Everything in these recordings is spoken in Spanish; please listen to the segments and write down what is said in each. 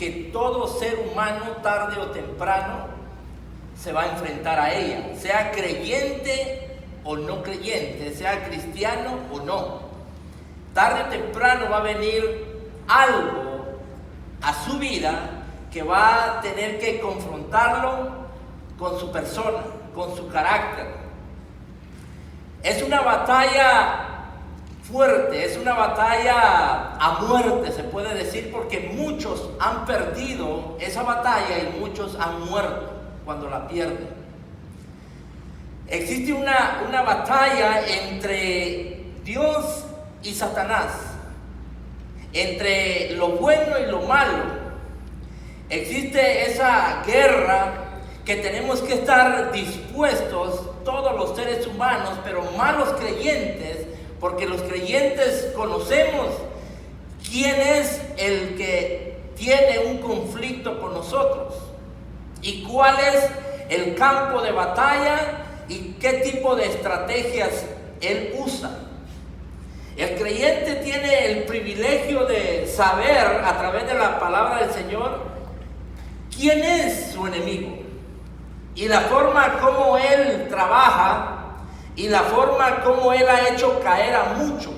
que todo ser humano tarde o temprano se va a enfrentar a ella, sea creyente o no creyente, sea cristiano o no. Tarde o temprano va a venir algo a su vida que va a tener que confrontarlo con su persona, con su carácter. Es una batalla fuerte, es una batalla a muerte, se puede decir, porque muchos han perdido esa batalla y muchos han muerto cuando la pierden. Existe una batalla entre Dios y Satanás, entre lo bueno y lo malo. Existe esa guerra que tenemos que estar dispuestos, todos los seres humanos, pero más los creyentes, porque los creyentes conocemos quién es el que tiene un conflicto con nosotros y cuál es el campo de batalla y qué tipo de estrategias él usa. El creyente tiene el privilegio de saber a través de la palabra del Señor quién es su enemigo y la forma como él trabaja y la forma como él ha hecho caer a muchos.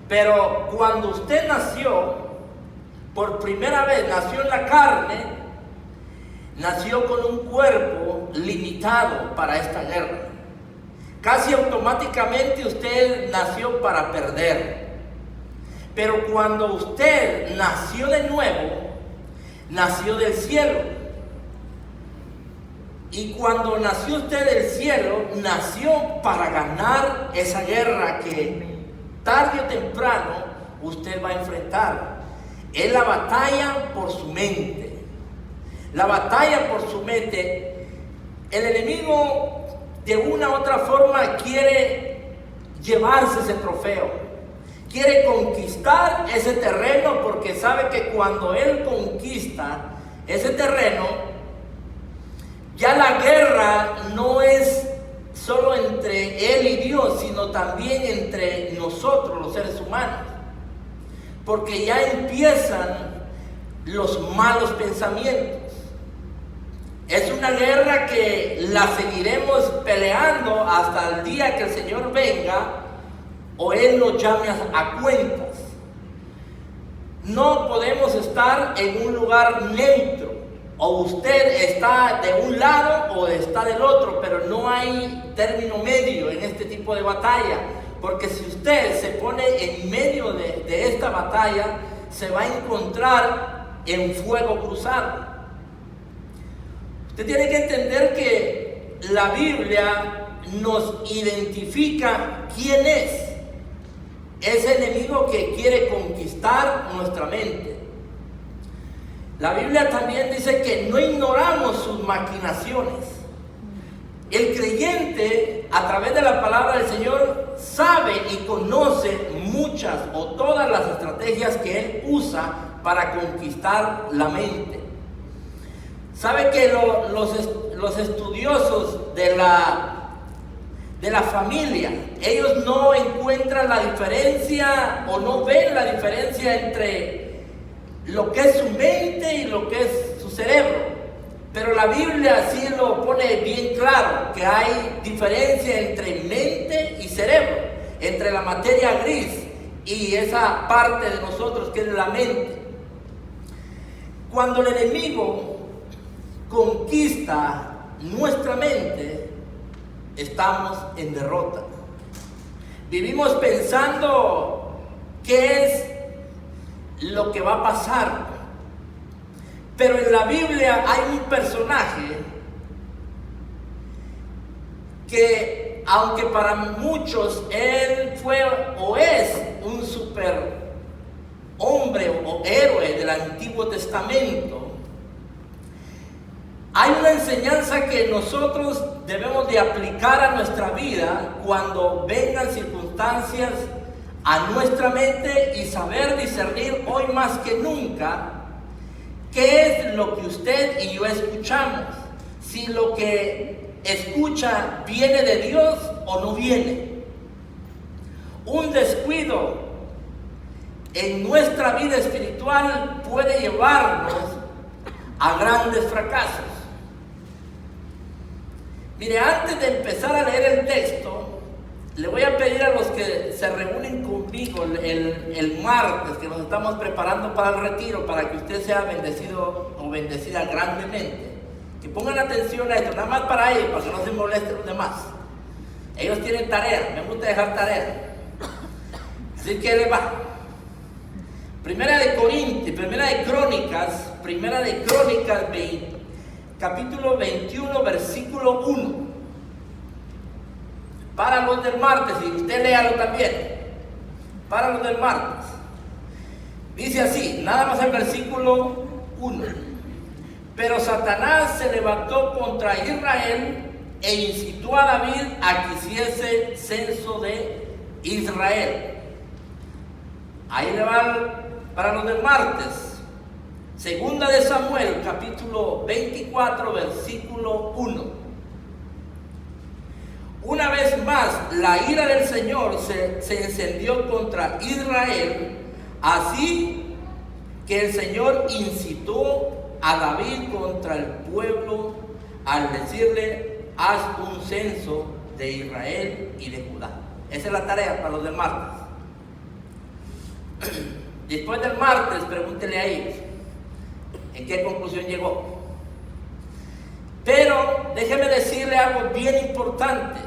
Pero cuando usted nació, por primera vez nació en la carne, nació con un cuerpo limitado para esta guerra. Casi automáticamente usted nació para perder. Pero cuando usted nació de nuevo, nació del cielo. Y cuando nació usted del cielo, nació para ganar esa guerra que tarde o temprano usted va a enfrentar. Es la batalla por su mente. La batalla por su mente. El enemigo de una u otra forma quiere llevarse ese trofeo. Quiere conquistar ese terreno porque sabe que cuando él conquista ese terreno, ya la guerra no es solo entre él y Dios, sino también entre nosotros, los seres humanos. Porque ya empiezan los malos pensamientos. Es una guerra que la seguiremos peleando hasta el día que el Señor venga o Él nos llame a cuentas. No podemos estar en un lugar neutro. O usted está de un lado o está del otro, pero no hay término medio en este tipo de batalla. Porque si usted se pone en medio de esta batalla, se va a encontrar en fuego cruzado. Usted tiene que entender que la Biblia nos identifica quién es ese enemigo que quiere conquistar nuestra mente. La Biblia también dice que no ignoramos sus maquinaciones. El creyente, a través de la palabra del Señor, sabe y conoce muchas o todas las estrategias que Él usa para conquistar la mente. Sabe que los estudiosos de la familia, ellos no encuentran la diferencia o no ven la diferencia entre lo que es su mente y lo que es su cerebro. Pero la Biblia sí lo pone bien claro, que hay diferencia entre mente y cerebro, entre la materia gris y esa parte de nosotros que es la mente. Cuando el enemigo conquista nuestra mente, estamos en derrota. Vivimos pensando qué es lo que va a pasar. Pero en la Biblia hay un personaje que, aunque para muchos él fue o es un super hombre o héroe del Antiguo Testamento, hay una enseñanza que nosotros debemos de aplicar a nuestra vida cuando vengan circunstancias a nuestra mente y saber discernir hoy más que nunca qué es lo que usted y yo escuchamos, si lo que escucha viene de Dios o no viene. Un descuido en nuestra vida espiritual puede llevarnos a grandes fracasos. Mire, antes de empezar a leer el texto, le voy a pedir a los que se reúnen conmigo el martes, que nos estamos preparando para el retiro, para que usted sea bendecido o bendecida grandemente, que pongan atención a esto, nada más para ellos, para que no se molesten los demás. Ellos tienen tarea, me gusta dejar tarea. Así que le va. Primera de Crónicas, capítulo 21, versículo 1. Para los del martes, y usted léalo también. Para los del martes. Dice así, nada más el versículo 1. Pero Satanás se levantó contra Israel e incitó a David a que hiciese censo de Israel. Ahí le va para los del martes. Segunda de Samuel, capítulo 24, versículo 1. Una vez más, la ira del Señor se encendió contra Israel, así que el Señor incitó a David contra el pueblo al decirle: haz un censo de Israel y de Judá. Esa es la tarea para los del martes. Después del martes, pregúntele a ellos en qué conclusión llegó. Pero déjeme decirle algo bien importante,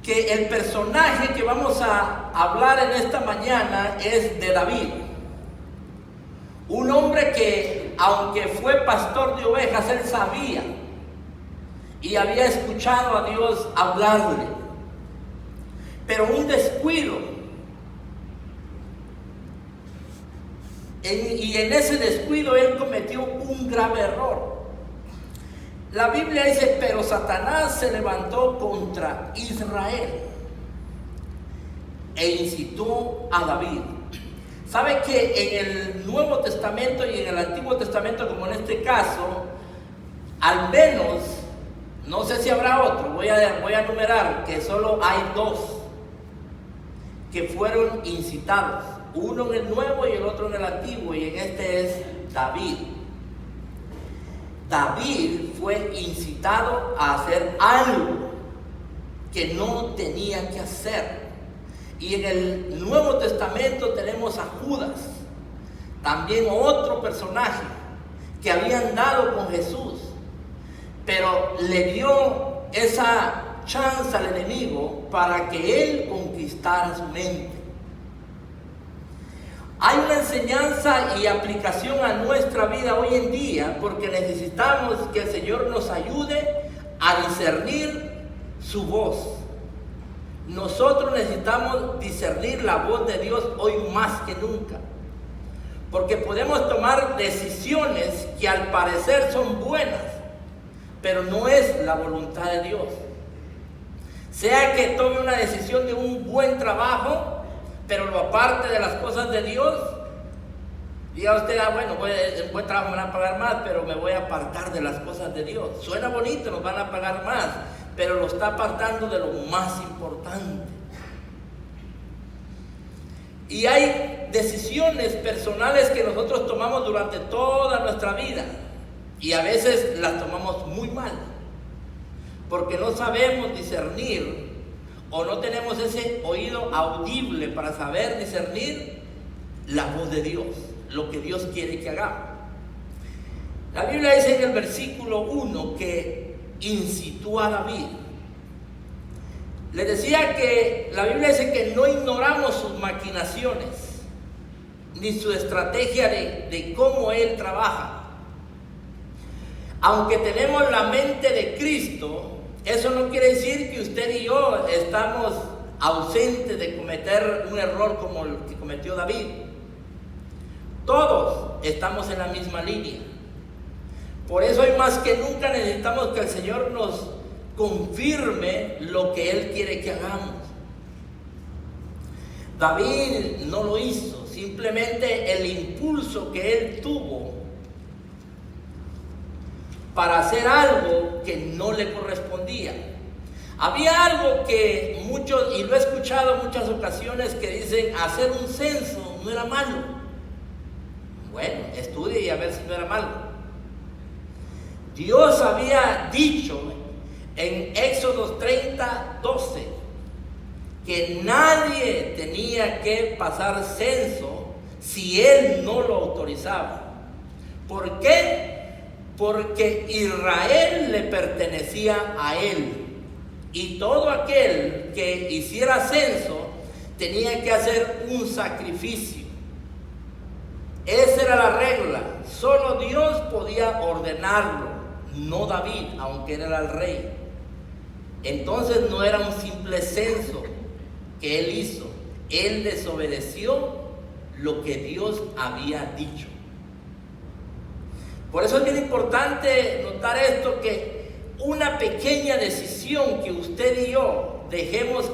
que el personaje que vamos a hablar en esta mañana es de David, un hombre que, aunque fue pastor de ovejas, él sabía y había escuchado a Dios hablarle, pero un descuido. Y en ese descuido él cometió un grave error. La Biblia dice: pero Satanás se levantó contra Israel e incitó a David. ¿Sabe que en el Nuevo Testamento y en el Antiguo Testamento, como en este caso, al menos, no sé si habrá otro, voy a numerar que solo hay dos que fueron incitados? Uno en el Nuevo y el otro en el Antiguo, y en este es David. David fue incitado a hacer algo que no tenía que hacer. Y en el Nuevo Testamento tenemos a Judas, también otro personaje que había andado con Jesús, pero le dio esa chance al enemigo para que él conquistara su mente. Hay una enseñanza y aplicación a nuestra vida hoy en día, porque necesitamos que el Señor nos ayude a discernir su voz. Nosotros necesitamos discernir la voz de Dios hoy más que nunca, porque podemos tomar decisiones que al parecer son buenas, pero no es la voluntad de Dios. Sea que tome una decisión de un buen trabajo, pero lo aparte de las cosas de Dios, diga usted: bueno, en buen trabajo me van a pagar más, pero me voy a apartar de las cosas de Dios. Suena bonito, nos van a pagar más, pero lo está apartando de lo más importante. Y hay decisiones personales que nosotros tomamos durante toda nuestra vida, y a veces las tomamos muy mal, porque no sabemos discernir, o no tenemos ese oído audible para saber discernir la voz de Dios, lo que Dios quiere que hagamos. La Biblia dice en el versículo 1 que incitó a David. Les decía que la Biblia dice que no ignoramos sus maquinaciones, ni su estrategia de cómo él trabaja. Aunque tenemos la mente de Cristo, eso no quiere decir que usted y yo estamos ausentes de cometer un error como el que cometió David. Todos estamos en la misma línea. Por eso hoy más que nunca necesitamos que el Señor nos confirme lo que Él quiere que hagamos. David no lo hizo, simplemente el impulso que él tuvo para hacer algo que no le correspondía. Había algo que muchos, y lo he escuchado en muchas ocasiones, que dicen hacer un censo no era malo. Bueno, estudie y a ver si no era malo. Dios había dicho en Éxodo 30:12 que nadie tenía que pasar censo si Él no lo autorizaba. ¿Por qué? Porque Israel le pertenecía a Él. Y todo aquel que hiciera censo tenía que hacer un sacrificio. Esa era la regla. Solo Dios podía ordenarlo, no David, aunque él era el rey. Entonces no era un simple censo que él hizo. Él desobedeció lo que Dios había dicho. Por eso es bien importante notar esto, que una pequeña decisión que usted y yo dejamos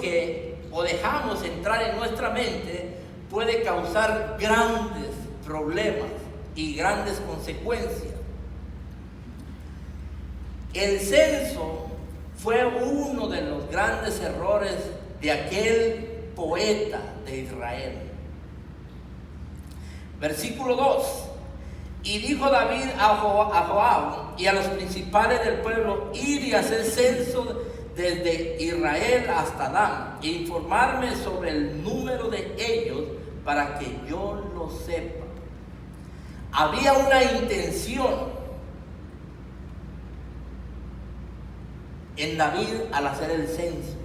entrar en nuestra mente puede causar grandes problemas y grandes consecuencias. El censo fue uno de los grandes errores de aquel poeta de Israel. Versículo 2. Y dijo David a Joab y a los principales del pueblo: ir y hacer censo desde Israel hasta Dan, e informarme sobre el número de ellos para que yo lo sepa. Había una intención en David al hacer el censo.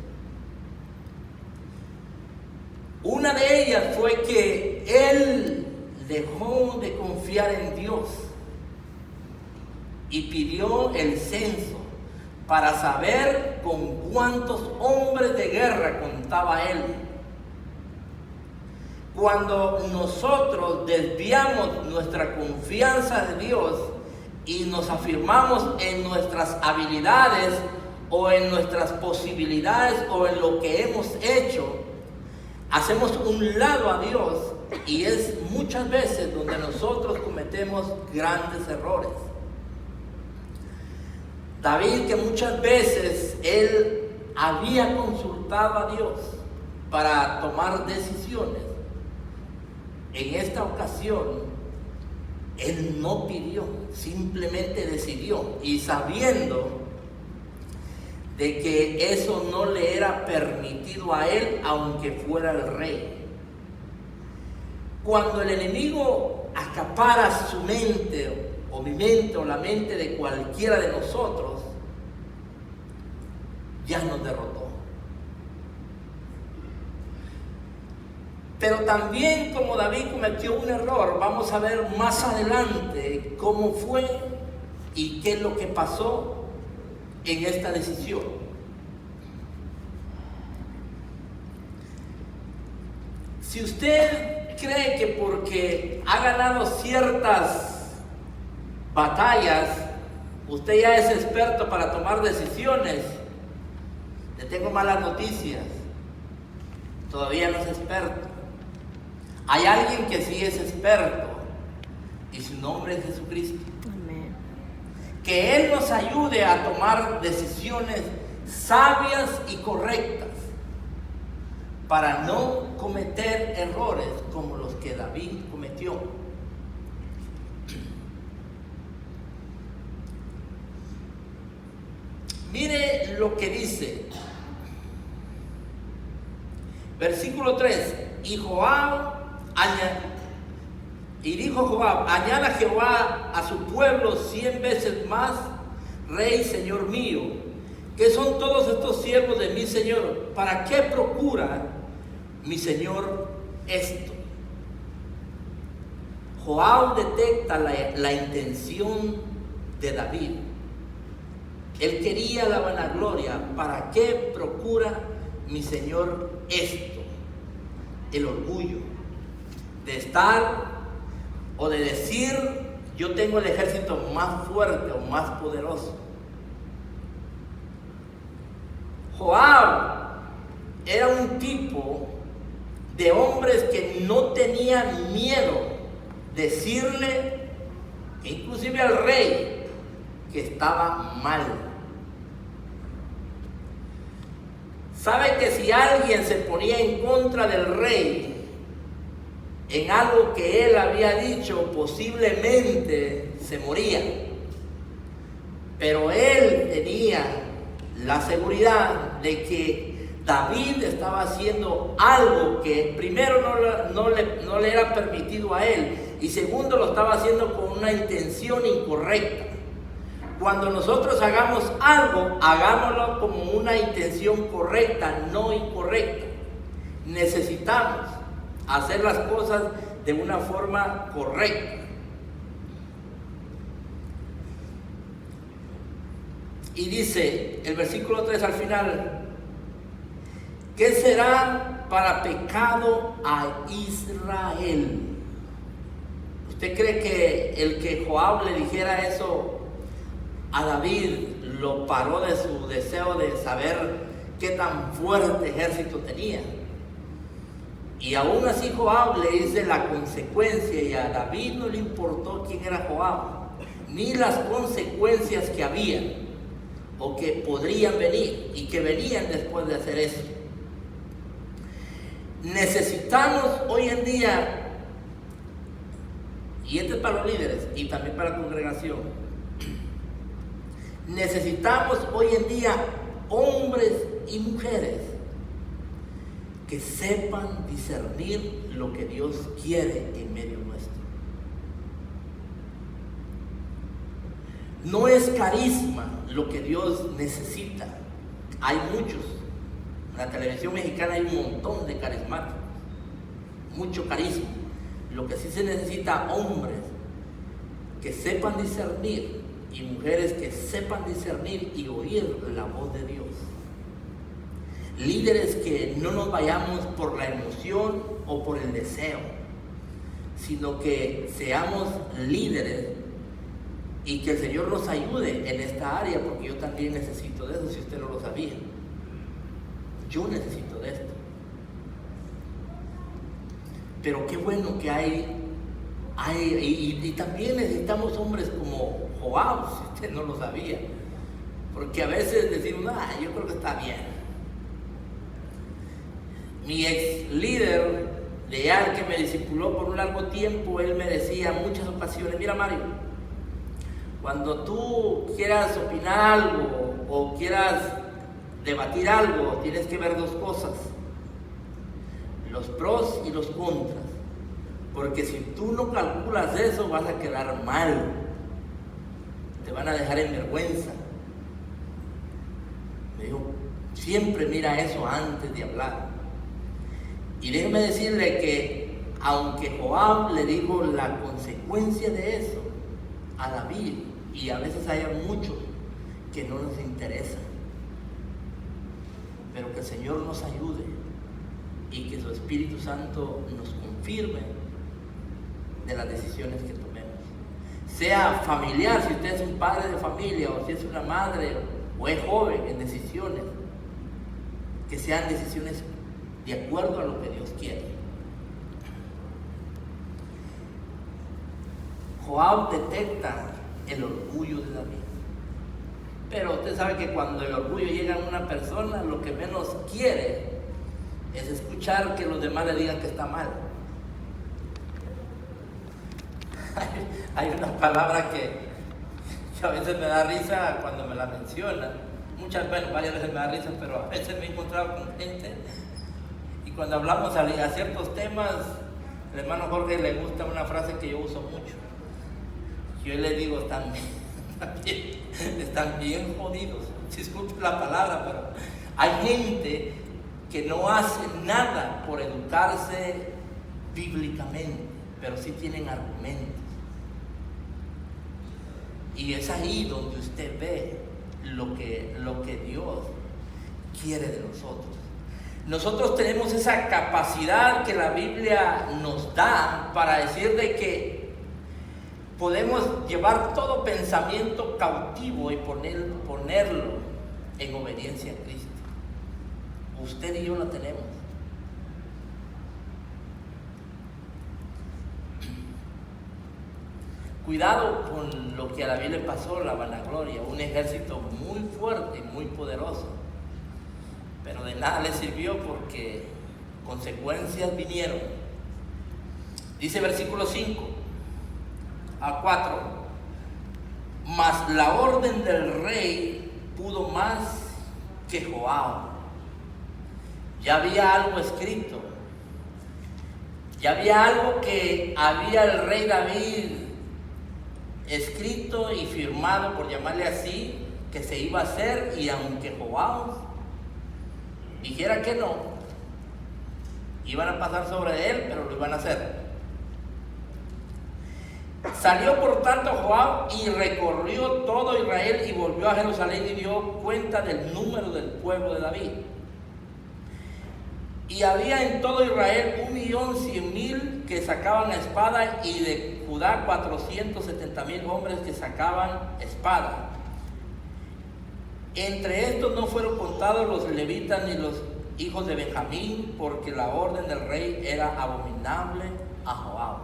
Una de ellas fue que él dejó de confiar en Dios y pidió el censo para saber con cuántos hombres de guerra contaba él. Cuando nosotros desviamos nuestra confianza de Dios y nos afirmamos en nuestras habilidades o en nuestras posibilidades o en lo que hemos hecho, hacemos un lado a Dios, y es muchas veces donde nosotros cometemos grandes errores. David, que muchas veces él había consultado a Dios para tomar decisiones, en esta ocasión él no pidió, simplemente decidió, y sabiendo de que eso no le era permitido a él, aunque fuera el rey. Cuando el enemigo acapara su mente, o mi mente, o la mente de cualquiera de nosotros, ya nos derrotó. Pero también, como David cometió un error, vamos a ver más adelante cómo fue y qué es lo que pasó en esta decisión. Si usted cree que porque ha ganado ciertas batallas, usted ya es experto para tomar decisiones, le tengo malas noticias. Todavía no es experto. Hay alguien que sí es experto, y su nombre es Jesucristo. Amén. Que Él nos ayude a tomar decisiones sabias y correctas para no cometer errores como los que David cometió. Mire lo que dice versículo 3. Y dijo Joab: añada Jehová a su pueblo 100 veces más, Rey, Señor mío, que son todos estos siervos de mi Señor. ¿Para qué procura mi Señor esto? Joab detecta la intención de David. Él quería la vanagloria. ¿Para qué procura mi Señor esto? El orgullo de estar o de decir: yo tengo el ejército más fuerte o más poderoso. Joab era un tipo de hombres que no tenían miedo decirle, inclusive al rey, que estaba mal. sabe que si alguien se ponía en contra del rey en algo que él había dicho, posiblemente se moría. Pero él tenía la seguridad de que David estaba haciendo algo que primero no le era permitido a él, y segundo lo estaba haciendo con una intención incorrecta. Cuando nosotros hagamos algo, hagámoslo como una intención correcta, no incorrecta. Necesitamos hacer las cosas de una forma correcta. Y dice el versículo 3 al final: ¿qué será para pecado a Israel? ¿Usted cree que el que Joab le dijera eso a David lo paró de su deseo de saber qué tan fuerte ejército tenía? Y aún así Joab le dice la consecuencia, y a David no le importó quién era Joab, ni las consecuencias que había o que podrían venir y que venían después de hacer eso. Necesitamos hoy en día, y esto es para los líderes y también para la congregación, necesitamos hoy en día hombres y mujeres que sepan discernir lo que Dios quiere en medio nuestro. No es carisma lo que Dios necesita. Hay muchos. En la televisión mexicana hay un montón de carismáticos, mucho carisma. Lo que sí se necesita, hombres que sepan discernir y mujeres que sepan discernir y oír la voz de Dios. Líderes que no nos vayamos por la emoción o por el deseo, sino que seamos líderes y que el Señor nos ayude en esta área, porque yo también necesito de eso, si usted no lo sabía. Yo necesito de esto. Pero qué bueno que hay y también necesitamos hombres como Joab, si usted no lo sabía, porque a veces decimos, yo creo que está bien. Mi ex líder leal que me discipuló por un largo tiempo, él me decía en muchas ocasiones: mira, Mario, cuando tú quieras opinar algo o quieras debatir algo, tienes que ver dos cosas: los pros y los contras, porque si tú no calculas eso vas a quedar mal, te van a dejar en vergüenza. Me dijo, siempre mira eso antes de hablar. Y déjeme decirle que aunque Joab le dijo la consecuencia de eso a David, y a veces hay muchos que no nos interesa, pero que el Señor nos ayude y que su Espíritu Santo nos confirme de las decisiones que tomemos. Sea familiar, si usted es un padre de familia, o si es una madre, o es joven, en decisiones, que sean decisiones de acuerdo a lo que Dios quiere. Joab detecta el orgullo de David. Pero usted sabe que cuando el orgullo llega a una persona, lo que menos quiere es escuchar que los demás le digan que está mal. Hay una palabra que a veces me da risa cuando me la mencionan. Varias veces me da risa, pero a veces me he encontrado con gente y cuando hablamos a ciertos temas, el hermano Jorge le gusta una frase que yo uso mucho. Yo le digo, están bien jodidos, disculpe la palabra, pero hay gente que no hace nada por educarse bíblicamente, pero sí tienen argumentos. Y es ahí donde usted ve lo que Dios quiere de nosotros. Nosotros tenemos esa capacidad que la Biblia nos da para decir de que podemos llevar todo pensamiento cautivo y ponerlo en obediencia a Cristo. Usted y yo la tenemos. Cuidado con lo que a David le pasó, la vanagloria, un ejército muy fuerte y muy poderoso, pero de nada le sirvió porque consecuencias vinieron. Dice versículo 5 a 4: mas la orden del rey pudo más que Joab. Ya había algo escrito, ya había algo que había el rey David escrito y firmado, por llamarle así, que se iba a hacer, y aunque Joab dijera que no, iban a pasar sobre él, pero lo iban a hacer. Salió por tanto Joab y recorrió todo Israel y volvió a Jerusalén y dio cuenta del número del pueblo de David. Y había en todo Israel 1.100.000 que sacaban espada, y de Judá 470.000 hombres que sacaban espada. Entre estos no fueron contados los levitas ni los hijos de Benjamín, porque la orden del rey era abominable a Joab.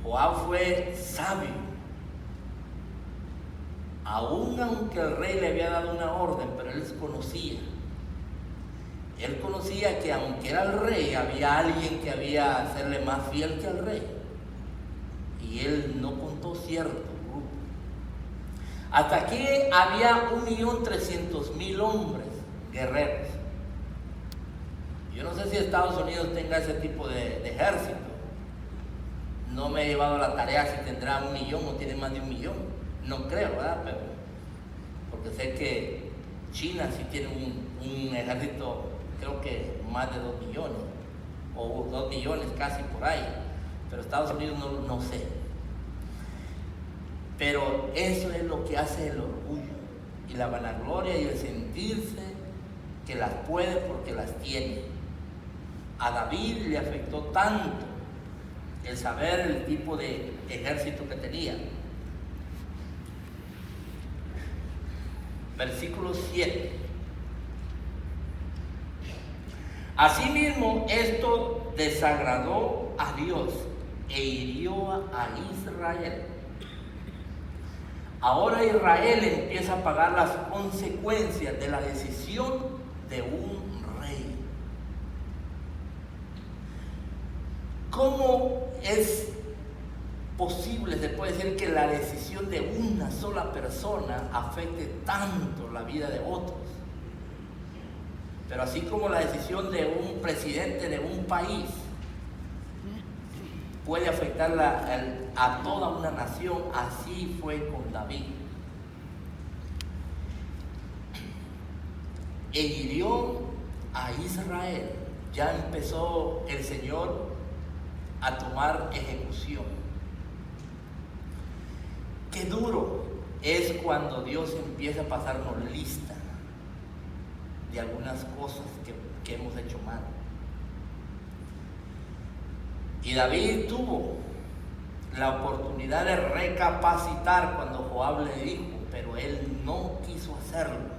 Joab fue sabio, aun aunque el rey le había dado una orden, pero él conocía. Él conocía que aunque era el rey, había alguien que había de serle más fiel que al rey. Y él no contó cierto grupo. Hasta aquí había 1.300.000 hombres guerreros. Yo no sé si Estados Unidos tenga ese tipo de ejército. No me he llevado la tarea si tendrá 1 millón o tiene más de 1 millón. No creo, ¿verdad? Pero, porque sé que China sí tiene un ejército, creo que más de 2 millones, o 2 millones casi por ahí. Pero Estados Unidos no sé. Pero eso es lo que hace el orgullo y la vanagloria y el sentirse que las puede porque las tiene. A David le afectó tanto el saber el tipo de ejército que tenía. Versículo 7. Asimismo, esto desagradó a Dios e hirió a Israel. Ahora Israel empieza a pagar las consecuencias de la decisión de un rey. ¿Cómo es posible, se puede decir, que la decisión de una sola persona afecte tanto la vida de otros? Pero así como la decisión de un presidente de un país puede afectar a toda una nación, así fue con David. E hirió a Israel. Ya empezó el Señor a tomar ejecución. Qué duro es cuando Dios empieza a pasarnos lista de algunas cosas que hemos hecho mal. Y David tuvo la oportunidad de recapacitar cuando Joab le dijo, pero él no quiso hacerlo.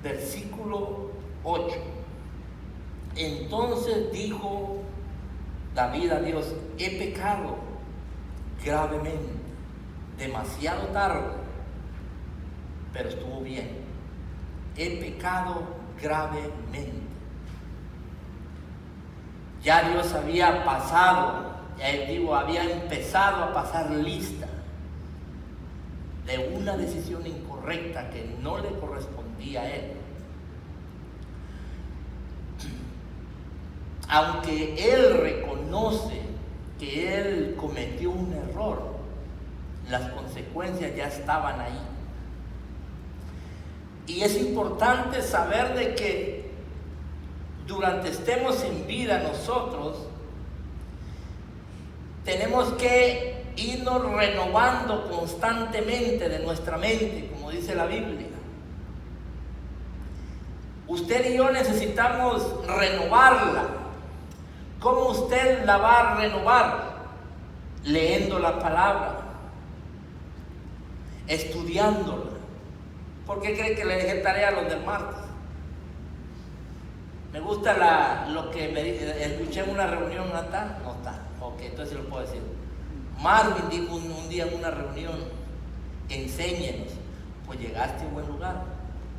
Versículo 8. Entonces dijo David a Dios: he pecado gravemente, demasiado tarde, pero estuvo bien. He pecado gravemente. Ya Dios había pasado, había empezado a pasar lista de una decisión incorrecta que no le correspondía a él. Aunque él reconoce que él cometió un error, las consecuencias ya estaban ahí. Y es importante saber de que durante estemos en vida nosotros, tenemos que irnos renovando constantemente de nuestra mente, como dice la Biblia. Usted y yo necesitamos renovarla. ¿Cómo usted la va a renovar? Leyendo la palabra, estudiándola. ¿Por qué cree que le dejé tarea a los del martes? Me gusta lo que escuché en una reunión. ¿No está? No está. Ok, entonces lo puedo decir. Marvin dijo un día en una reunión: enséñenos. pues llegaste a un buen lugar.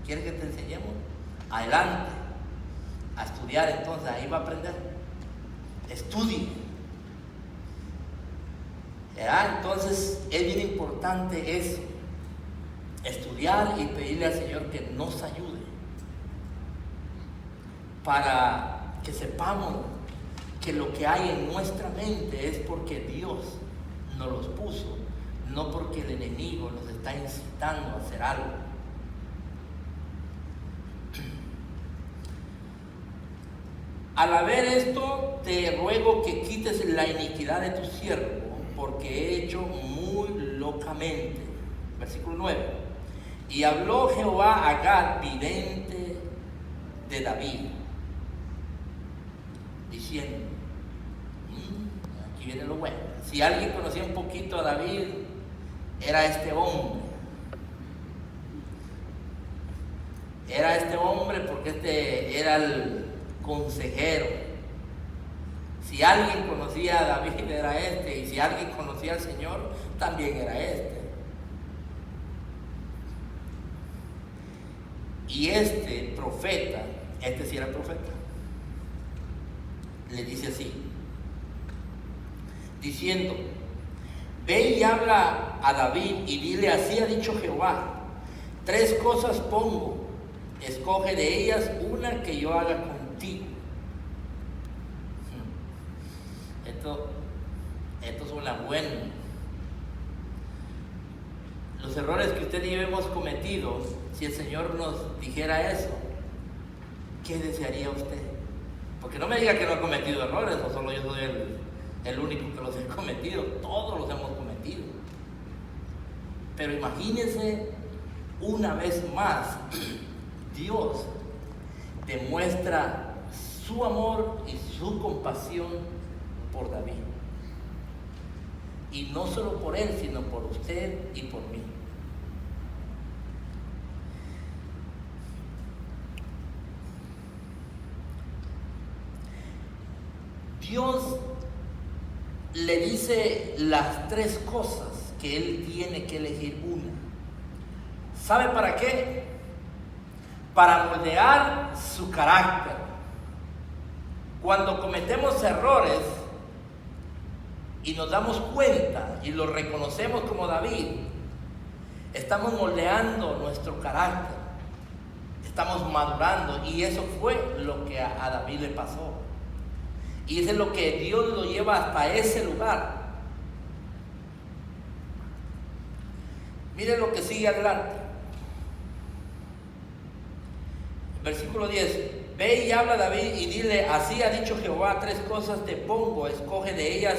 ¿Quieres que te enseñemos? Adelante, a estudiar. Entonces ahí va a aprender. Estudie. Entonces es bien importante eso, estudiar y pedirle al Señor que nos ayude para que sepamos que lo que hay en nuestra mente es porque Dios nos los puso, no porque el enemigo nos está incitando a hacer algo. Al haber esto, te ruego que quites la iniquidad de tu siervo, porque he hecho muy locamente. Versículo 9. Y habló Jehová a Gad, vidente de David, diciendo, aquí viene lo bueno. Si alguien conocía un poquito a David, era este hombre. Era este hombre porque este era el consejero. Si alguien conocía a David, era este. Y si alguien conocía al Señor, también era este. Y este profeta, este sí era profeta, le dice así, diciendo, ve y habla a David y dile, así ha dicho Jehová, 3 cosas pongo, escoge de ellas una que yo haga contigo. Esto suena bueno. Los errores que usted y yo hemos cometido, si el Señor nos dijera eso, ¿qué desearía usted? Porque no me diga que no he cometido errores, o solo yo soy el único que los he cometido. Todos los hemos cometido. Pero imagínense una vez más, Dios demuestra su amor y su compasión por David. Y no solo por él, sino por usted y por mí. Dios le dice las 3 cosas que él tiene que elegir una. ¿Sabe para qué? Para moldear su carácter. Cuando cometemos errores y nos damos cuenta y lo reconocemos como David, estamos moldeando nuestro carácter, estamos madurando, y eso fue lo que a David le pasó. Y eso es lo que Dios lo lleva hasta ese lugar. Miren lo que sigue adelante. Versículo 10. Ve y habla a David y dile, así ha dicho Jehová, 3 cosas te pongo, escoge de ellas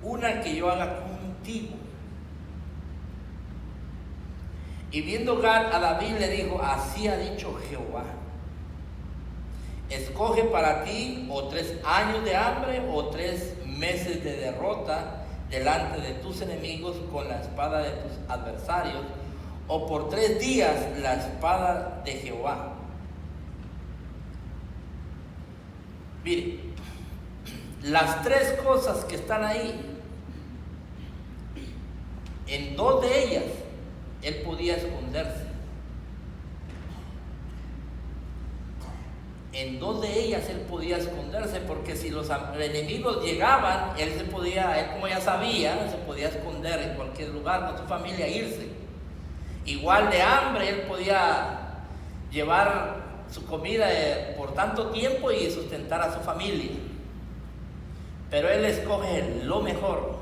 una que yo haga contigo. Y viendo Gad a David le dijo, así ha dicho Jehová, escoge para ti o 3 años de hambre o 3 meses de derrota delante de tus enemigos con la espada de tus adversarios, o por 3 días la espada de Jehová. Mire, las 3 cosas que están ahí, en 2 de ellas él podía esconderse. En 2 de ellas él podía esconderse, porque si los enemigos llegaban, él como ya sabía, se podía esconder en cualquier lugar con su familia, irse. Igual de hambre, él podía llevar su comida por tanto tiempo y sustentar a su familia. Pero él escoge lo mejor,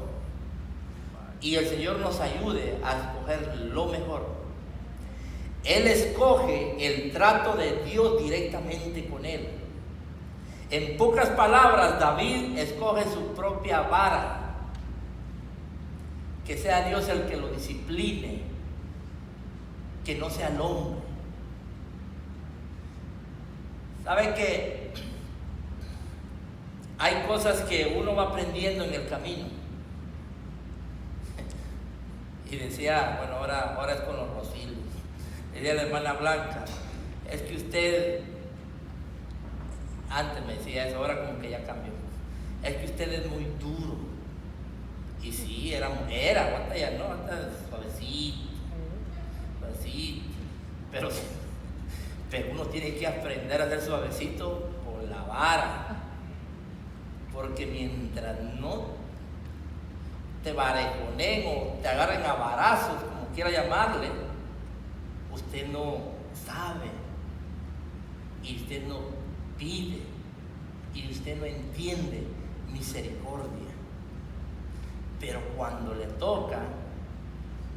y el Señor nos ayude a escoger lo mejor. Él escoge el trato de Dios directamente con él. En pocas palabras, David escoge su propia vara, que sea Dios el que lo discipline, que no sea el hombre. ¿Sabe que hay cosas que uno va aprendiendo en el camino? Y decía, bueno, ahora es con los rosiles. Decía la hermana Blanca, es que usted, antes me decía eso, ahora como que ya cambió, es que usted es muy duro. Y sí, era, ahorita ya no, ahorita es suavecito. Pues sí, pero uno tiene que aprender a ser suavecito con la vara, porque mientras no te varejonen o te agarren a varazos, como quiera llamarle, usted no sabe, y usted no pide, y usted no entiende misericordia. Pero cuando le toca,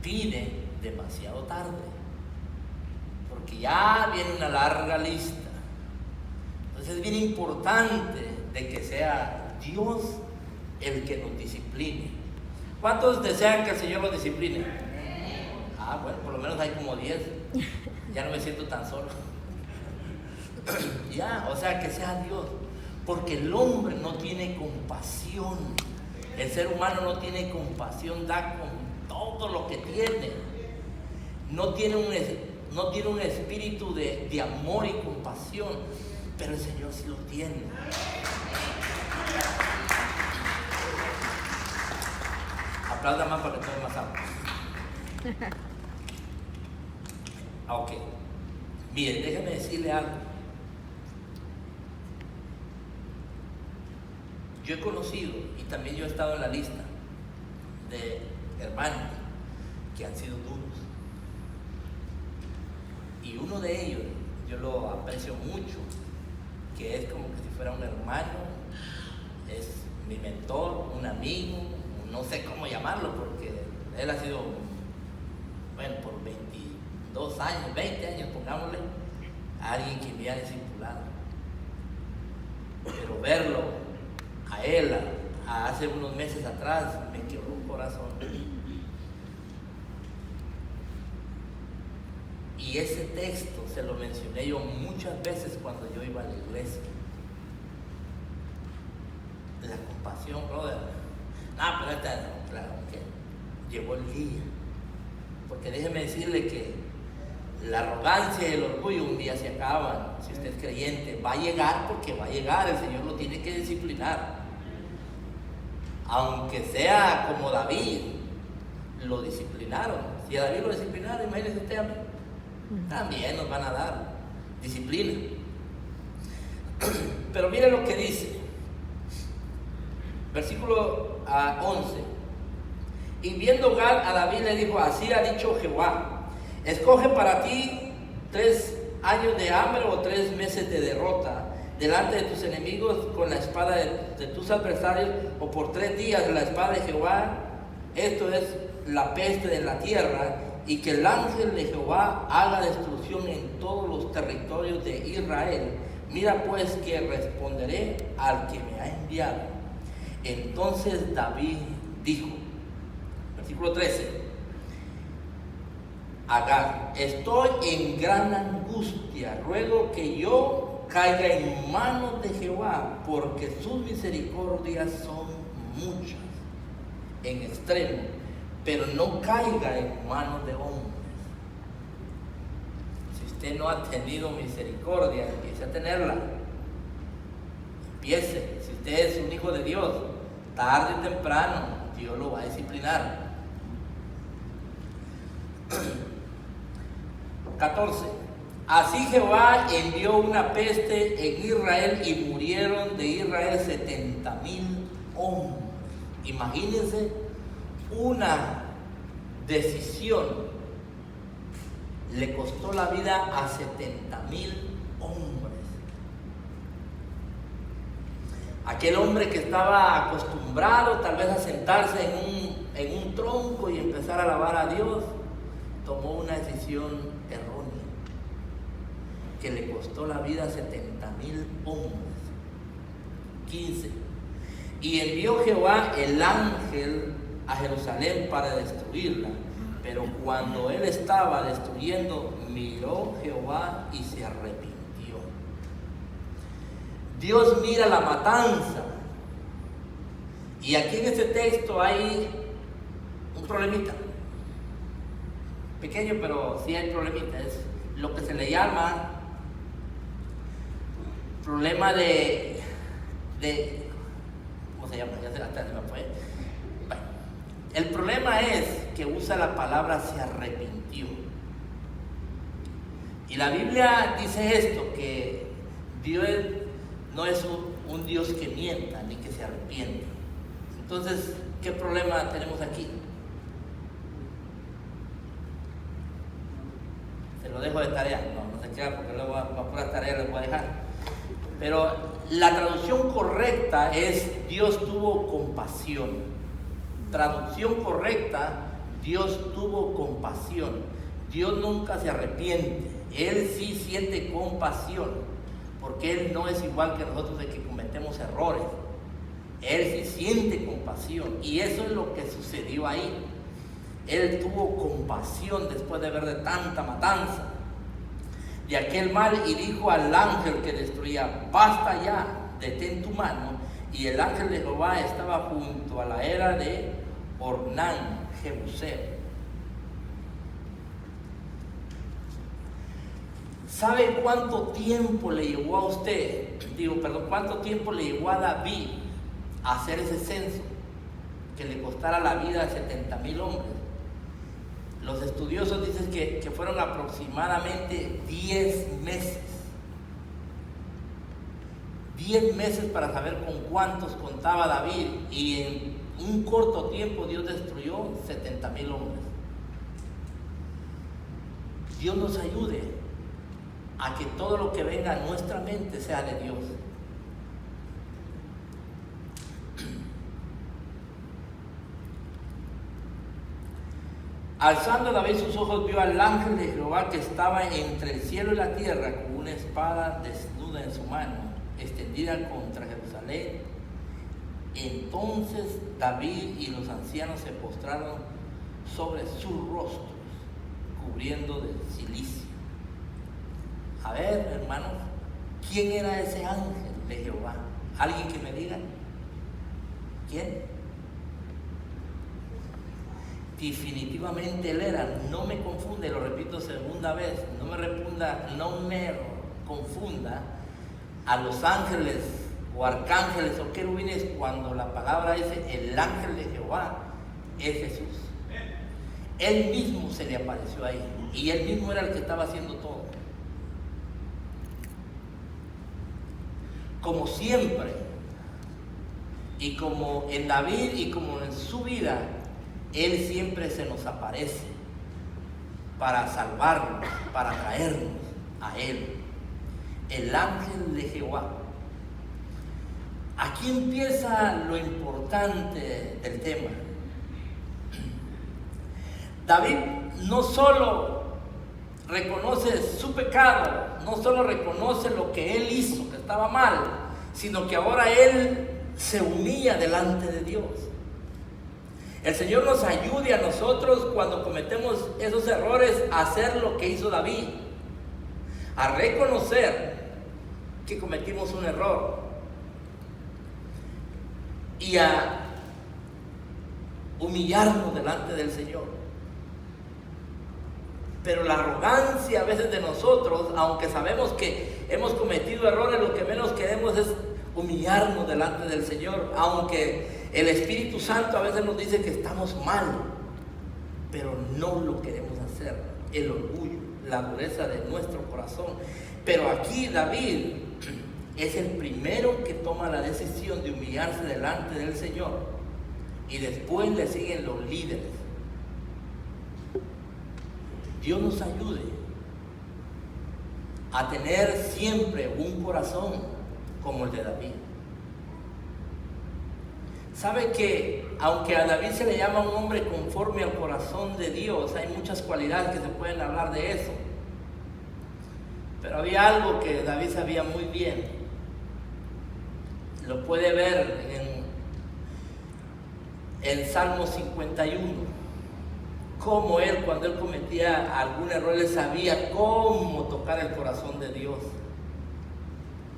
pide demasiado tarde, porque ya viene una larga lista. Entonces es bien importante de que sea Dios el que nos discipline. ¿Cuántos desean que el Señor los discipline? Ah, bueno, por lo menos hay como 10. Ya no me siento tan solo. Ya, o sea, que sea Dios, porque el hombre no tiene compasión. El ser humano no tiene compasión, da con todo lo que tiene. No tiene un espíritu de amor y compasión, pero el Señor sí lo tiene. Aplauda más para que tome más agua. Ok. Miren, déjenme decirle algo. Yo he conocido, y también yo he estado en la lista de hermanos que han sido duros. Y uno de ellos, yo lo aprecio mucho, que es como que si fuera un hermano, es mi mentor, un amigo, no sé cómo llamarlo, porque él ha sido, bueno, por 22 años, 20 años, pongámosle, alguien que me ha discipulado. Pero verlo a él, hace unos meses atrás, me quebró un corazón. Y ese texto se lo mencioné yo muchas veces cuando yo iba a la iglesia. La compasión, brother. Pero claro que llegó el día. Porque déjeme decirle que la arrogancia y el orgullo un día se acaban. Si usted es creyente, va a llegar porque va a llegar. El Señor lo tiene que disciplinar. Aunque sea como David, lo disciplinaron. Si a David lo disciplinaron, imagínese usted a mí. También nos van a dar disciplina. Pero mire lo que dice. Versículo 11. Y viendo Gad a David le dijo: así ha dicho Jehová, escoge para ti 3 años de hambre o 3 meses de derrota delante de tus enemigos con la espada de tus adversarios, o por 3 días la espada de Jehová, esto es la peste de la tierra, y que el ángel de Jehová haga destrucción en todos los territorios de Israel. Mira pues que responderé al que me ha enviado. Entonces David dijo, versículo 13, a Gad: estoy en gran angustia, ruego que yo caiga en manos de Jehová, porque sus misericordias son muchas en extremo, pero no caiga en manos de hombres. Si usted no ha tenido misericordia, empiece a tenerla. Empiece. Si usted es un hijo de Dios, tarde o temprano Dios lo va a disciplinar. 14. Así Jehová envió una peste en Israel y murieron de Israel 70,000 hombres. Imagínense una decisión le costó la vida a 70,000 hombres. Aquel hombre que estaba acostumbrado tal vez a sentarse en un tronco y empezar a alabar a Dios, tomó una decisión errónea que le costó la vida a 70,000 hombres. 15. Y envió Jehová el ángel a Jerusalén para destruirla, pero cuando él estaba destruyendo, miró Jehová y se arrepintió. Dios mira la matanza, y aquí en este texto hay un problemita pequeño, pero sí hay problemita. Es lo que se le llama problema de ¿cómo se llama? Hasta se me fue. Bueno, el problema es que usa la palabra se arrepintió. Y la Biblia dice esto, que Dios no es un Dios que mienta ni que se arrepienta. Entonces, ¿qué problema tenemos aquí? Se lo dejo de tarea, no se queda porque luego a puras tareas les voy a dejar. Pero la traducción correcta es Dios tuvo compasión. Traducción correcta, Dios tuvo compasión. Dios nunca se arrepiente. Él sí siente compasión, porque Él no es igual que nosotros de que cometemos errores. Él sí siente compasión, y eso es lo que sucedió ahí. Él tuvo compasión después de ver de tanta matanza de aquel mal, y dijo al ángel que destruía: basta ya, detén tu mano. Y el ángel de Jehová estaba junto a la era de Ornán, Jebuseo. ¿Sabe cuánto tiempo le llevó a usted? ¿Cuánto tiempo le llevó a David a hacer ese censo que le costara la vida a 70,000 hombres? Los estudiosos dicen que fueron aproximadamente 10 meses. 10 meses para saber con cuántos contaba David, y en un corto tiempo Dios destruyó 70,000 hombres. Dios nos ayude a que todo lo que venga a nuestra mente sea de Dios. Alzando David sus ojos, vio al ángel de Jehová que estaba entre el cielo y la tierra, con una espada desnuda en su mano, extendida contra Jerusalén. Entonces David y los ancianos se postraron sobre sus rostros, cubriendo de cilicio. A ver, hermanos, ¿quién era ese ángel de Jehová? ¿Alguien que me diga? ¿Quién? Definitivamente él era. No me confunde, lo repito segunda vez, no me confunda a los ángeles o arcángeles o querubines cuando la palabra dice el ángel de Jehová es Jesús. Él mismo se le apareció ahí, y él mismo era el que estaba haciendo todo. Como siempre, y como en David y como en su vida, Él siempre se nos aparece para salvarnos, para traernos a Él. El ángel de Jehová. Aquí empieza lo importante del tema. David no solo reconoce su pecado, no solo reconoce lo que él hizo, que estaba mal, sino que ahora él se humilla delante de Dios. El Señor nos ayude a nosotros cuando cometemos esos errores a hacer lo que hizo David, a reconocer que cometimos un error y a humillarnos delante del Señor. Pero la arrogancia a veces de nosotros, aunque sabemos que hemos cometido errores, lo que menos queremos es humillarnos delante del Señor, aunque el Espíritu Santo a veces nos dice que estamos mal, pero no lo queremos hacer. El orgullo, la dureza de nuestro corazón. Pero aquí David es el primero que toma la decisión de humillarse delante del Señor, y después le siguen los líderes. Dios nos ayude a tener siempre un corazón como el de David. Sabe que aunque a David se le llama un hombre conforme al corazón de Dios, hay muchas cualidades que se pueden hablar de eso. Pero había algo que David sabía muy bien. Lo puede ver en Salmo 51. Cómo él, cuando él cometía algún error, él sabía cómo tocar el corazón de Dios.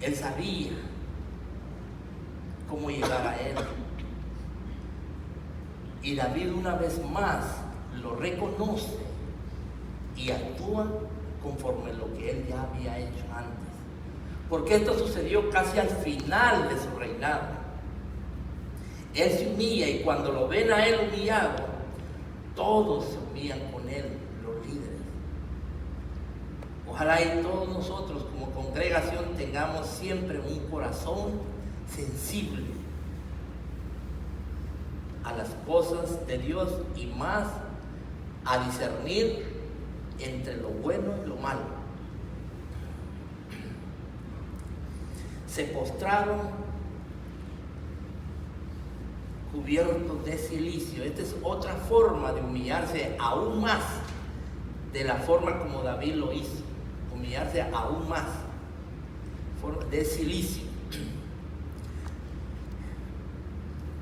Él sabía cómo llegar a él. Y David una vez más lo reconoce y actúa conforme lo que él ya había hecho antes. Porque esto sucedió casi al final de su reinado. Él se humilla, y cuando lo ven a él humillado, todos se humillan con él, los líderes. Ojalá y todos nosotros como congregación tengamos siempre un corazón sensible a las cosas de Dios y más a discernir entre lo bueno y lo malo. Se postraron cubiertos de cilicio. Esta es otra forma de humillarse aún más de la forma como David lo hizo. Humillarse aún más de cilicio.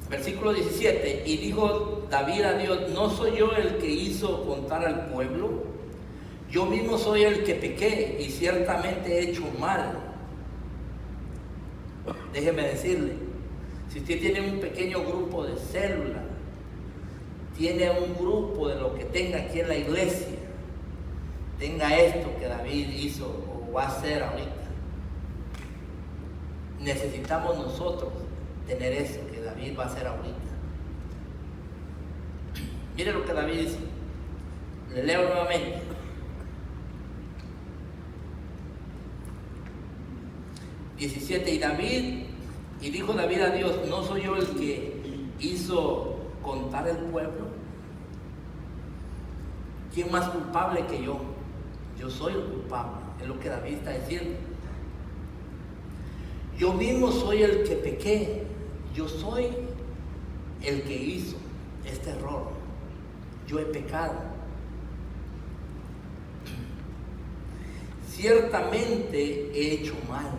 Versículo 17: y dijo David a Dios: ¿no soy yo el que hizo contar al pueblo? Yo mismo soy el que pequé y ciertamente he hecho mal. Déjeme decirle, si usted tiene un pequeño grupo de célula, tiene un grupo de lo que tenga aquí en la iglesia, tenga esto que David hizo o va a hacer ahorita, necesitamos nosotros tener eso que David va a hacer ahorita. Mire lo que David dice, le leo nuevamente. Y dijo David a Dios: ¿no soy yo el que hizo contar el pueblo? ¿Quién más culpable que yo? Yo soy el culpable, es lo que David está diciendo. Yo mismo soy el que pequé, yo soy el que hizo este error, yo he pecado. Ciertamente he hecho mal.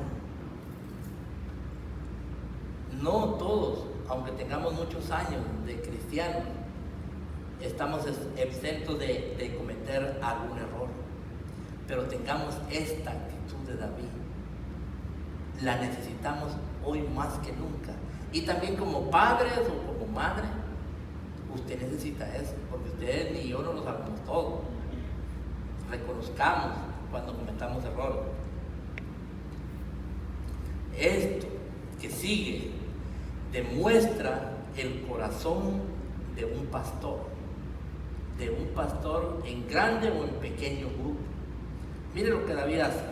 No todos, aunque tengamos muchos años de cristianos, estamos exentos de cometer algún error. Pero tengamos esta actitud de David. La necesitamos hoy más que nunca. Y también como padres o como madre, usted necesita eso, porque usted ni yo no lo sabemos todo. Reconozcamos cuando cometamos errores. Esto que sigue demuestra el corazón de un pastor en grande o en pequeño grupo. Mire lo que David hace.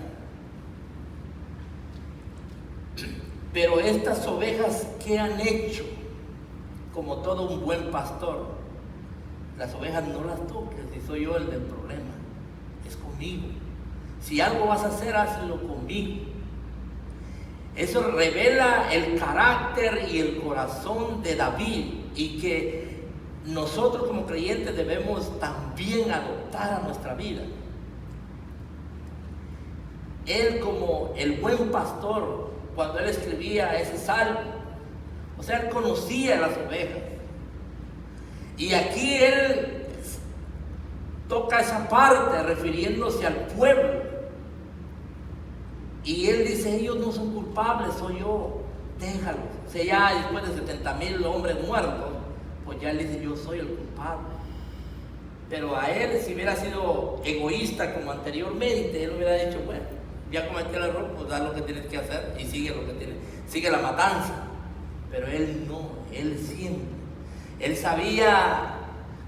Pero estas ovejas, ¿qué han hecho? Como todo un buen pastor, las ovejas no las toques, si soy yo el del problema, es conmigo. Si algo vas a hacer, hazlo conmigo. Eso revela el carácter y el corazón de David, y que nosotros como creyentes debemos también adoptar a nuestra vida. Él, como el buen pastor, cuando él escribía ese salmo, o sea, él conocía las ovejas. Y aquí él toca esa parte refiriéndose al pueblo. Y él dice: ellos no son culpables, soy yo, déjalos. O sea, ya después de 70,000 hombres muertos, pues ya él dice: yo soy el culpable. Pero a él, si hubiera sido egoísta como anteriormente, él hubiera dicho: bueno, ya cometí el error, pues da lo que tienes que hacer y sigue lo que tienes, sigue la matanza. Pero él no, él siempre, él sabía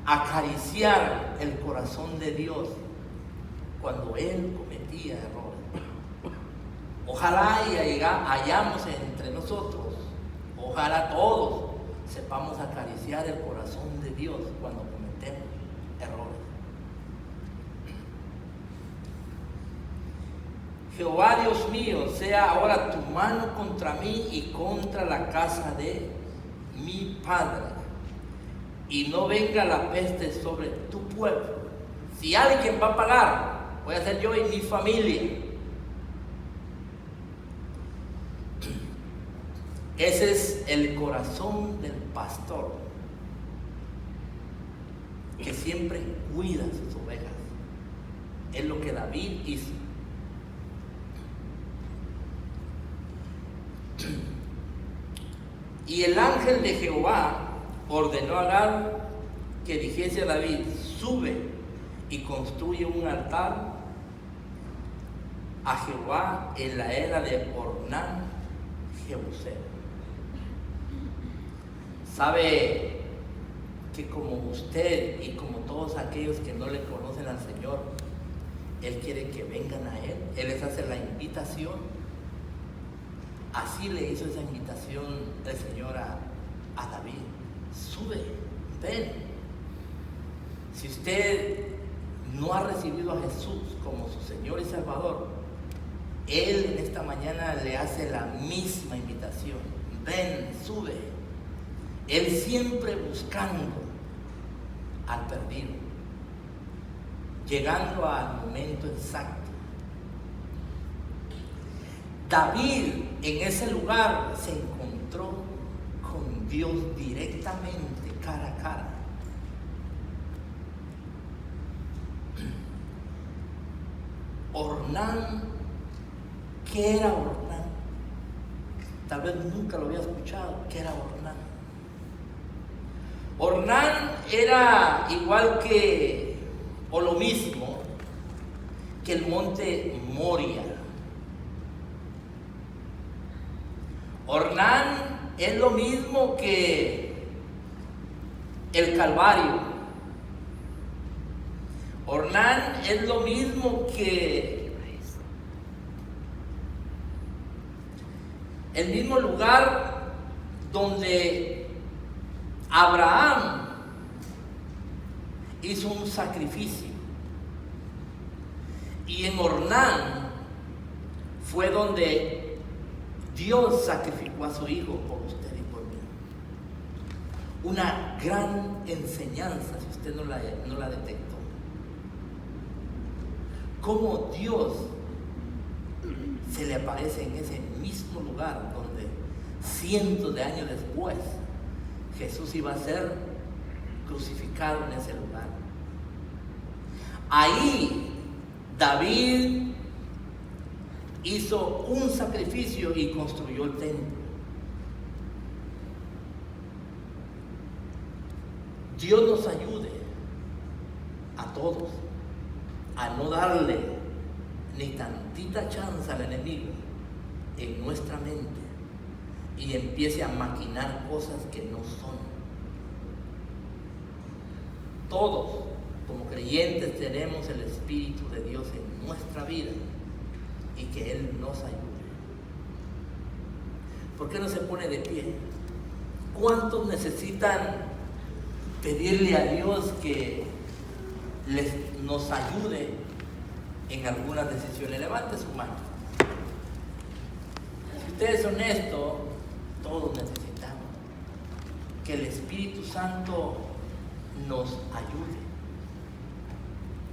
acariciar el corazón de Dios cuando él cometía errores. Ojalá hayamos entre nosotros, ojalá todos sepamos acariciar el corazón de Dios cuando cometemos errores. Jehová Dios mío, sea ahora tu mano contra mí y contra la casa de mi padre, y no venga la peste sobre tu pueblo. Si alguien va a pagar, voy a ser yo y mi familia. Ese es el corazón del pastor, que siempre cuida sus ovejas. Es lo que David hizo. Y el ángel de Jehová ordenó a Gad que dijese a David: sube y construye un altar a Jehová en la era de Ornán Jebuseo. Sabe que como usted y como todos aquellos que no le conocen al Señor, Él quiere que vengan a Él. Él les hace la invitación. Así le hizo esa invitación el Señor a David. Sube, ven. Si usted no ha recibido a Jesús como su Señor y Salvador, Él en esta mañana le hace la misma invitación. Ven, sube. Él siempre buscando al perdido, llegando al momento exacto. David en ese lugar se encontró con Dios directamente, cara a cara. Ornán, ¿qué era Ornán? Tal vez nunca lo había escuchado. ¿Qué era Ornán? Ornán era igual que, o lo mismo, que el monte Moria. Ornán es lo mismo que el Calvario. Ornán es lo mismo que el mismo lugar donde Abraham hizo un sacrificio. Y en Ornán fue donde Dios sacrificó a su hijo por usted y por mí. Una gran enseñanza, si usted no la detectó. Cómo Dios se le aparece en ese mismo lugar donde cientos de años después Jesús iba a ser crucificado en ese lugar. Ahí David hizo un sacrificio y construyó el templo. Dios nos ayude a todos a no darle ni tantita chance al enemigo en nuestra mente y empiece a maquinar cosas que no son. Todos, como creyentes, tenemos el Espíritu de Dios en nuestra vida y que Él nos ayude. ¿Por qué no se pone de pie? ¿Cuántos necesitan pedirle a Dios que nos ayude en algunas decisiones? Levante su mano. Si usted es honesto, todos necesitamos que el Espíritu Santo nos ayude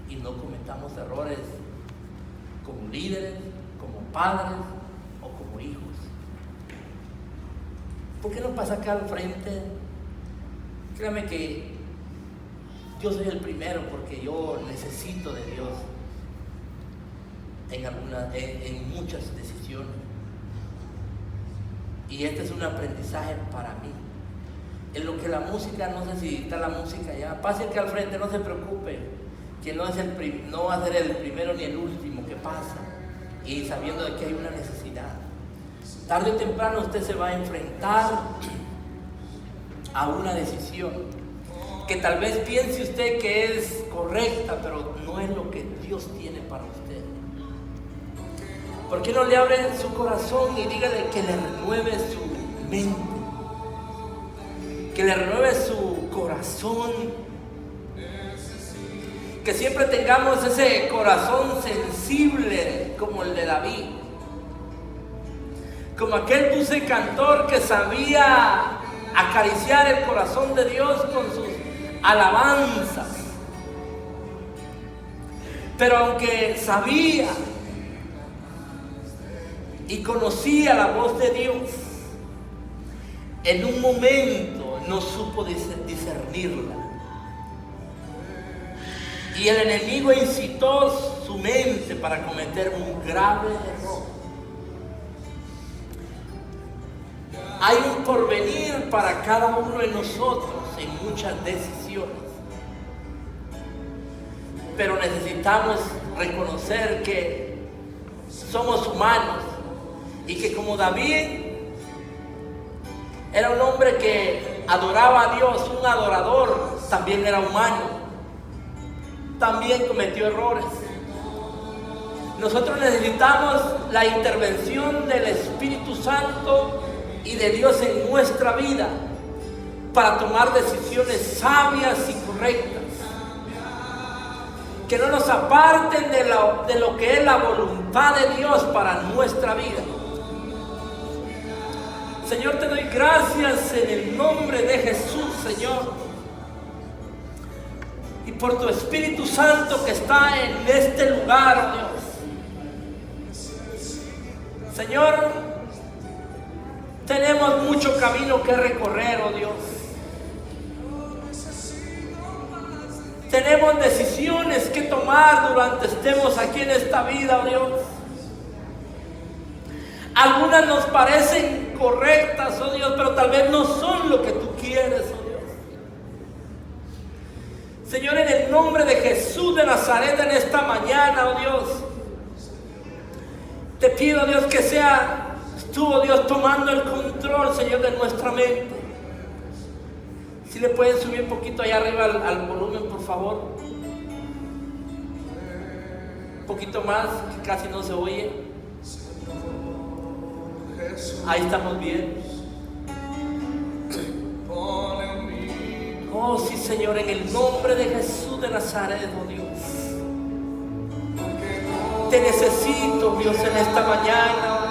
y no cometamos errores como líderes, como padres o como hijos. ¿Por qué no pasa acá al frente? Créame que yo soy el primero porque yo necesito de Dios en muchas decisiones. Y este es un aprendizaje para mí. En lo que la música, no sé si está la música ya, pase aquí al frente, no se preocupe, que no va a ser el primero ni el último que pasa, y sabiendo de que hay una necesidad. Tarde o temprano usted se va a enfrentar a una decisión que tal vez piense usted que es correcta, pero no es lo que Dios tiene para usted. ¿Por qué no le abre su corazón y dígale que le renueve su mente, que le renueve su corazón, que siempre tengamos ese corazón sensible como el de David, como aquel dulce cantor que sabía acariciar el corazón de Dios con sus alabanzas? Pero aunque sabía y conocía la voz de Dios, en un momento no supo discernirla. Y el enemigo incitó su mente para cometer un grave error. Hay un porvenir para cada uno de nosotros en muchas decisiones. Pero necesitamos reconocer que somos humanos y que como David era un hombre que adoraba a Dios, un adorador, también era humano, también cometió errores. Nosotros necesitamos la intervención del Espíritu Santo y de Dios en nuestra vida para tomar decisiones sabias y correctas, que no nos aparten de lo que es la voluntad de Dios para nuestra vida. Señor, te doy gracias en el nombre de Jesús, Señor, y por tu Espíritu Santo que está en este lugar, oh Dios. Señor, tenemos mucho camino que recorrer, oh Dios. Tenemos decisiones que tomar durante estemos aquí en esta vida, oh Dios. Algunas nos parecen correctas, oh Dios, pero tal vez no son lo que tú quieres, oh Dios. Señor, en el nombre de Jesús de Nazaret en esta mañana, oh Dios, te pido, Dios, que sea tú, oh Dios, tomando el control, Señor, de nuestra mente. Si le pueden subir un poquito allá arriba al volumen, por favor. Un poquito más, que casi no se oye. Ahí estamos bien. Oh, sí, Señor, en el nombre de Jesús de Nazaret, oh Dios. Te necesito, Dios, en esta mañana.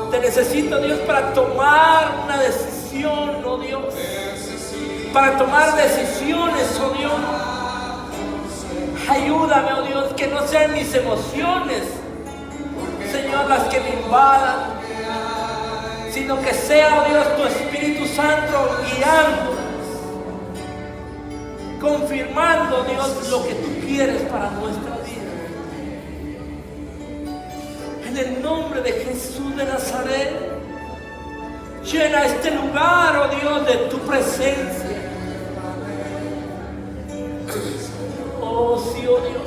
Te necesito, Dios, para tomar una decisión, oh Dios. Para tomar decisiones, oh Dios. Ayúdame, oh Dios, que no sean mis emociones, Señor, las que me invadan, sino que sea, oh Dios, tu Espíritu Santo guiando, confirmando, Dios, lo que tú quieres para nuestra vida. En el nombre de Jesús de Nazaret, llena este lugar, oh Dios, de tu presencia. Oh, sí, oh Dios.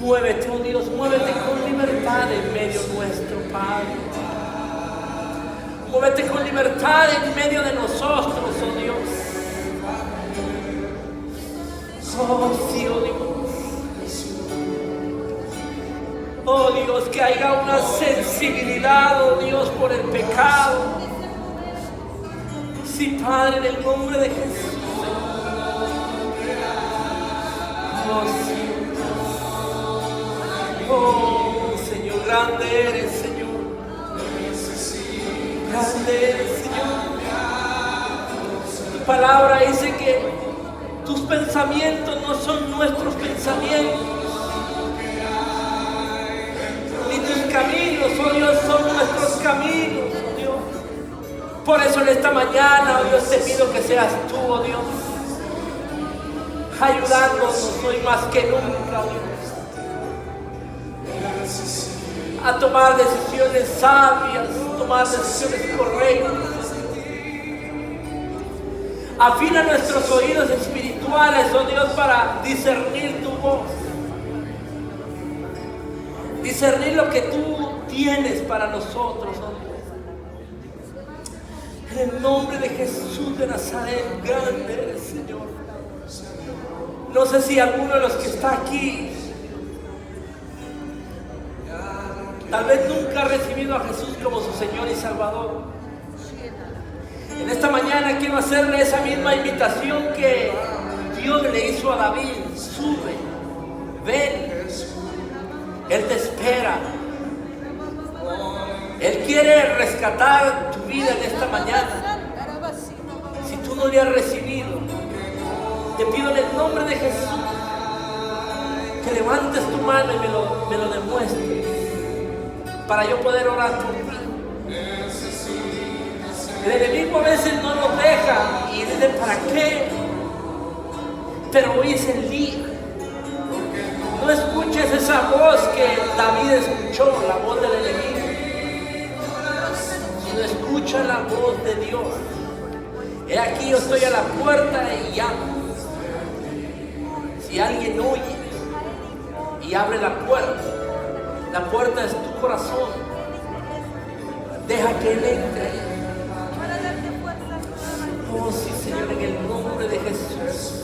Muévete, oh Dios, muévete con libertad en medio nuestro, Padre. Muévete con libertad en medio de nosotros, oh Dios. Oh, sí, oh Dios. Oh Dios, que haya una sensibilidad, oh Dios, por el pecado. Sí, Padre, en el nombre de Jesús. Oh, sí. Oh, Señor, grande eres, Señor. Grande eres, Señor. Tu palabra dice que tus pensamientos no son nuestros pensamientos, ni tus caminos, oh Dios, son nuestros caminos, oh Dios. Por eso en esta mañana, oh Dios, te pido que seas tú, oh Dios, ayudándonos hoy más que nunca, oh Dios, a tomar decisiones sabias, tomar decisiones correctas. Afina nuestros oídos espirituales, oh Dios, para discernir tu voz, discernir lo que tú tienes para nosotros, oh Dios. En el nombre de Jesús de Nazaret, grande eres, Señor. No sé si alguno de los que está aquí tal vez nunca ha recibido a Jesús como su Señor y Salvador. En esta mañana quiero hacerle esa misma invitación que Dios le hizo a David. Sube, ven, Él te espera. Él quiere rescatar tu vida en esta mañana. Si tú no le has recibido, te pido en el nombre de Jesús que levantes tu mano y me lo demuestres, para yo poder orar por ti. El enemigo a veces no nos deja y dice, ¿para qué? Pero hoy es el día. No escuches esa voz que David escuchó, la voz del enemigo, sino escucha la voz de Dios. He aquí, yo estoy a la puerta y llamo. Si alguien oye y abre la puerta es tu corazón. Deja que Él entre. Oh, sí, Señor, en el nombre de Jesús.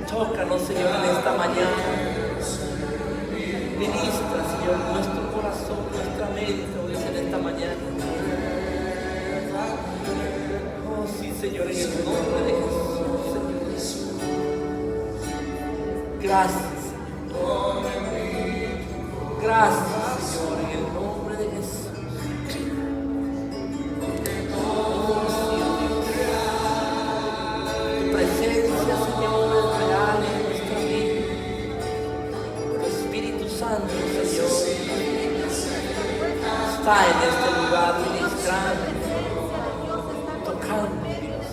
Tócanos, Señor, en esta mañana. Ministra, Señor, nuestro corazón, nuestra mente, oh Dios, en esta mañana. Oh, sí, Señor, en el nombre de Jesús, Señor. Gracias. Gracias, Señor, en el nombre de Jesús. Oh, sí, Dios. Tu presencia, Señor, es real en nuestra vida. Tu Espíritu Santo, Señor, está en este lugar ministrando, tocando, Dios.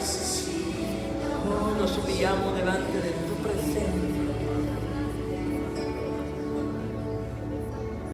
Sí, oh, nos humillamos delante